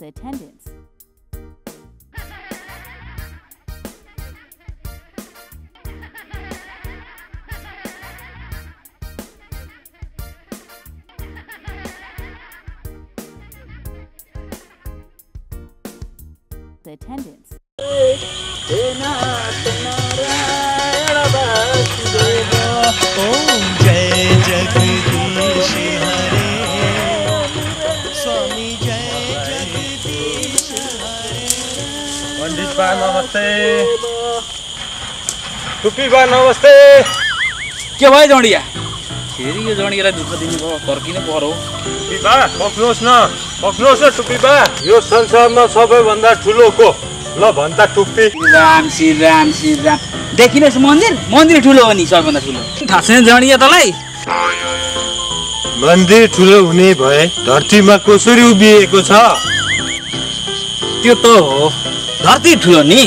The attendants. The attendants. Om जय जगदीश हरे स्वामी जय जगदीश हरे। पंडित बा नमस्ते। टुप्पी बा नमस्ते। के भयो जडिया फेरि यो जडियालाई दुःख दिनु भयो फर्किनु पर्यो। टुप्पी बा पक्नुहोस् न टुप्पी बा। यो संसारमा सबैभन्दा ठुलो को ल भन्दा टुप्पी। राम श्री राम देखिनुहोस् मन्दिर ठुलो हो नि सबैभन्दा ठुलो। थाहा छैन जडिया तँलाई? मन्दिर ठुलो हुने भए धरतीमा कसरी उभिएको छ? त्यो त हो धरती ठुलो नि।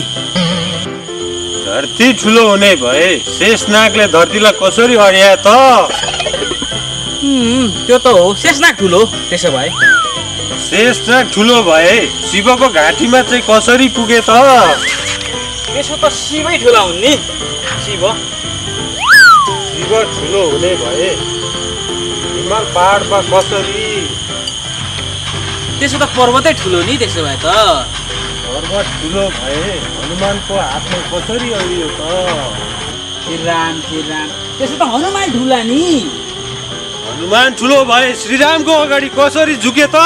धरती ठुलो हुने भए शेषनागले धरतीलाई कसरी अड्याए त? त्यो त हो शेषनाग ठुलो। त्यसो भए शेषनाग ठुलो भए शिवको घाँटीमा चाहिँ कसरी पुगे त? त्यसो त शिवै ठुला हुन् नि। शिव ठुलो हुने भए हिमाल पहाडमा कसरी? त्यसो त पर्वतै ठुलो नि। त्यसो भए त पर्वत ठुलो भए हनुमानको हातमा कसरी अडियो त? श्री राम त्यसो त हनुमान ठुला नि। हनुमान ठुलो भए श्रीरामको अगाडि कसरी झुके त?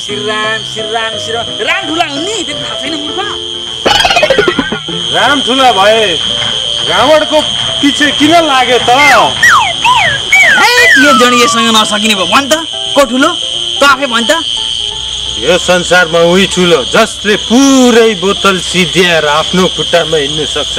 श्री राम ठुला हुन् नि। त्यो थाहा छैन मूर्ख? राम ठुला भए रावणको पछि किन लागे त? यो जडियासँग नसकिने भयो भन् त। को ठुलो त आफै भन् त। यो संसारमा उही ठुलो जसले पुरै बोतल सिध्याएर आफ्नो खुट्टामा हिँड्न सक्छ।